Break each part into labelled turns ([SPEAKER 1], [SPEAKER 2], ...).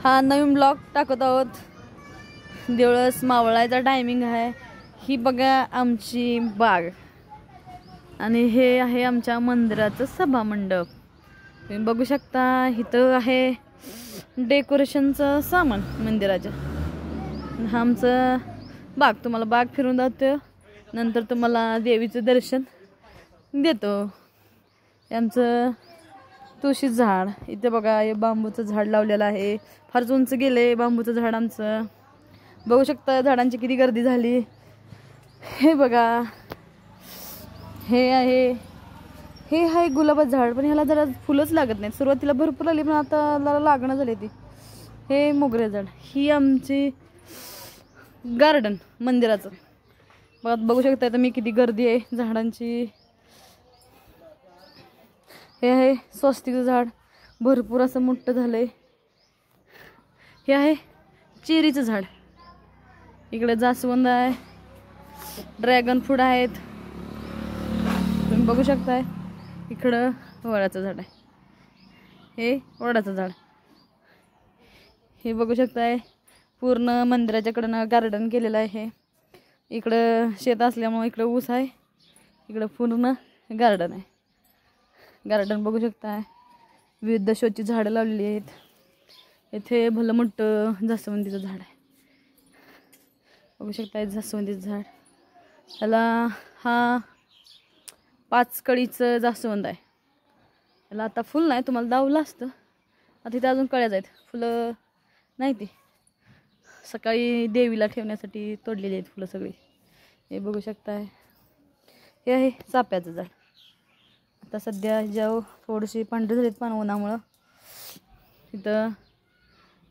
[SPEAKER 1] हा नवीन ब्लॉग टाकत आहोत। दिवस मावळायचा टायमिंग आहे। ही बघा आमची बाग आणि हे आहे आमच्या मंदिराचं सभा मंडप। तुम्ही बघू शकता इथं आहे डेकोरेशनचं सामान मंदिराच्या। आमचं बाग तुम्हाला बाग फिरून दाखवतो, नंतर तुम्हाला देवीचं दर्शन देतो। आमचं तुळशी झाड इथे बघा, हे बांबूचं झाड लावलेलं आहे। फार उंच गेले बांबूचं झाड आमचं। बघू शकता झाडांची किती गर्दी झाली। हे बघा हे आहे गुलाबाचं झाड, पण ह्याला जरा फुलंच लागत नाहीत। सुरुवातीला भरपूर आली पण आता जरा लागणं झाली ती। हे मोगरे झाड, ही आमची गार्डन मंदिराचं। बघू शकता आता मी किती गर्दी आहे झाडांची। हे आहे स्वस्तिकचं झाड, भरपूर असं मोठं झालंय। हे आहे चेरीचं झाड, इकडे जास्वंद आहे, ड्रॅगन फ्रूट आहेत। तुम्ही बघू शकताय इकडं वडाचं झाड आहे, हे वडाचं झाड। हे बघू शकताय पूर्ण मंदिराच्या कडनं गार्डन केलेलं आहे। इकडं शेत असल्यामुळे इकडं ऊस आहे, इकडं पूर्ण गार्डन आहे। गार्डन बघू शकताय विविध शोची झाडं लावलेली आहेत। इथे भलं मोठं जास्वंदीचं झाड आहे, बघू शकताय जास्वंदीचं झाड। याला हा 5 कळीचं जास्वंद आहे। याला आता फुल नाही, तुम्हाला दावलं असतं। आता इथे अजून कळ्या आहेत, फुलं नाही ती सकाळी देवीला ठेवण्यासाठी तोडलेली आहेत फुलं सगळी। हे बघू शकताय हे आहे चाफ्याचं झाड। आता सध्या ज्याव थोडीशी पांढरी झालीत पानं उन्हामुळं। इथं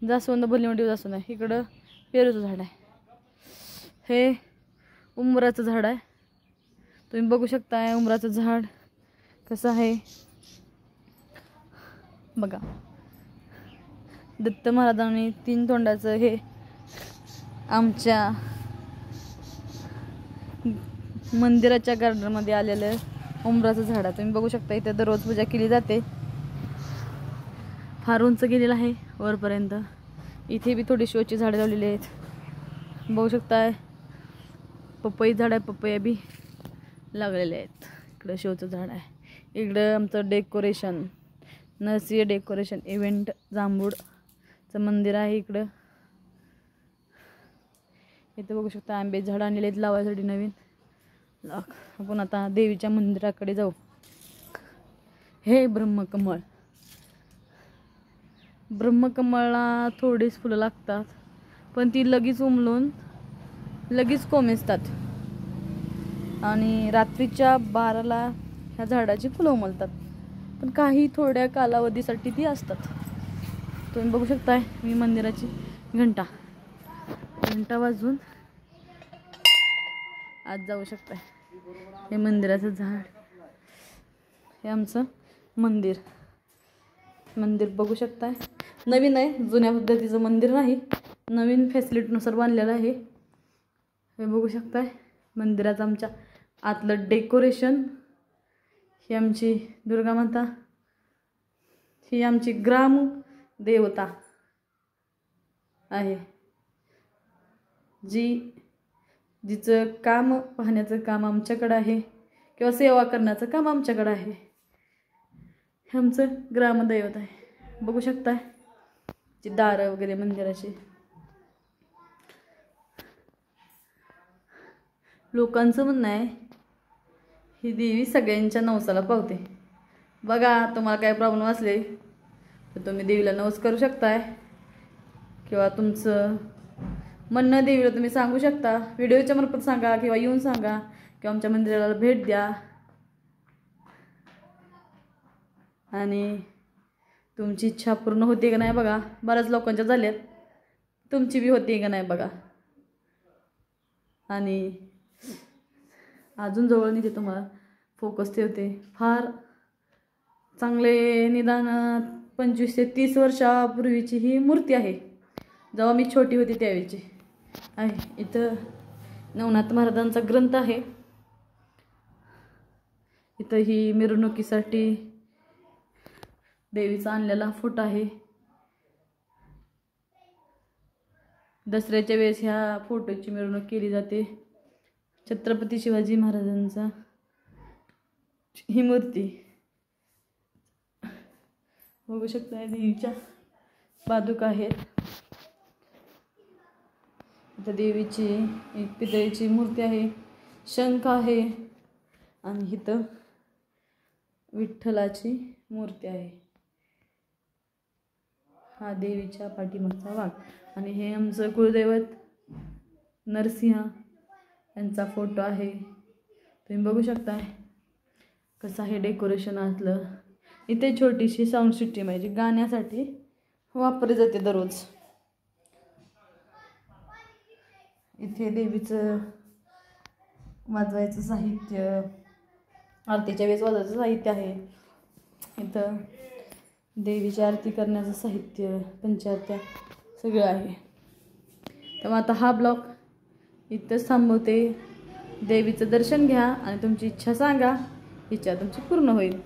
[SPEAKER 1] जास्वंद भली मोठी जास्वंद आहे, इकडं पेरूचं झाड आहे। हे उंबराचं झाड आहे, तुम्ही बघू शकताय उंबराचं झाड कसं आहे बघा। दत्त महाराजांनी 3 तोंडाचं हे आमच्या मंदिराच्या गार्डनमध्ये आलेलं उंबराचं झाड आहे। तुम्ही बघू शकता इथे दररोज पूजा केली जाते। फार उंच गेलेलं आहे वरपर्यंत। इथे बी थोडी शोची झाडं लावलेली आहेत, बघू शकताय। पपई झाड आहे, पपया बी लागलेले आहेत। इकडं शोचं झाड आहे, इकडं आमचं डेकोरेशन नरसिंह डेकोरेशन इव्हेंट जांभूळचं मंदिर आहे इकडं। इथे बघू शकता आंबे झाड आणलेले आहेत लावायसाठी नवीन। आपण आता देवीच्या मंदिराकडे जाऊ। हे ब्रह्मकमळ, ब्रह्मकमळला थोडीच फुलं लागतात, पण ती लगेच उमलून लगेच कोमेजतात आणि रात्रीच्या 12ला ह्या झाडाची फुलं उमलतात, पण काही थोड्या कालावधीसाठी ती असतात। तुम्ही बघू शकताय मी मंदिराची घंटा वाजून आज जाऊ शकताय। हे मंदिराचं झाड, हे आमचं मंदिर बघू शकताय। नवीन आहे, जुन्या पद्धतीचं मंदिर नाही, नवीन फॅसिलिटीनुसार बांधलेलं आहे। हे बघू शकताय मंदिराचं आमच्या आतलं डेकोरेशन। ही आमची दुर्गा माता, ही आमची ग्राम देवता आहे, जिचं काम पाहण्याचं काम आमच्याकडं आहे किंवा सेवा करण्याचं काम आमच्याकडं आहे। हे आमचं ग्रामदैवत आहे, बघू शकताय जी दारं वगैरे मंदिराची। लोकांचं म्हणणं आहे ही देवी सगळ्यांच्या नवसाला पावते। बघा तुम्हाला काय प्रॉब्लेम असले तर तुम्ही देवीला नवस करू शकताय किंवा तुमचं म्हणणं देवीला तुम्ही सांगू शकता। व्हिडिओच्या मार्फत सांगा किंवा येऊन सांगा किंवा आमच्या मंदिराला भेट द्या आणि तुमची इच्छा पूर्ण होते का नाही बघा। बऱ्याच लोकांच्या झाल्यात, तुमची बी होते का नाही बघा। आणि अजून जवळ नेते तुम्हाला, फोकस ठेवते। फार चांगले निदान 25 ते 30 वर्षापूर्वीची ही मूर्ती आहे, जेव्हा मी छोटी होती त्यावेळीची आहे। इथं नवनाथ महाराजांचा ग्रंथ आहे। इथं ही मिरवणुकीसाठी देवीचा आणलेला फोटो आहे। दसऱ्याच्या वेळेस ह्या फोटोची मिरवणूक केली जाते. छत्रपती शिवाजी महाराजांचा ही मूर्ती बघू शकता. देवीच्या पादुका आहेत. इथं देवीची एक पितळेची मूर्ती आहे, शंख आहे आणि इथं विठ्ठलाची मूर्ती आहे. हा देवीच्या पाठीमागचा भाग. आणि हे आमचं कुलदैवत नरसिंह यांचा फोटो आहे. तुम्ही बघू शकता कसं आहे डेकोरेशन असलं. इथे छोटीशी साऊंड सिस्टीम आहे जी गाण्यासाठी वापरली जाते दररोज. इथे देवीचं वाजवायचं साहित्य, आरतीच्या वेळेस वाजवायचं साहित्य आहे. इथं देवीची आरती करण्याचं साहित्य, पंचारत्या सगळं आहे. तेव्हा आता हा ब्लॉग इथंच थांबवते. देवीचं दर्शन घ्या आणि तुमची इच्छा सांगा, इच्छा तुमची पूर्ण होईल.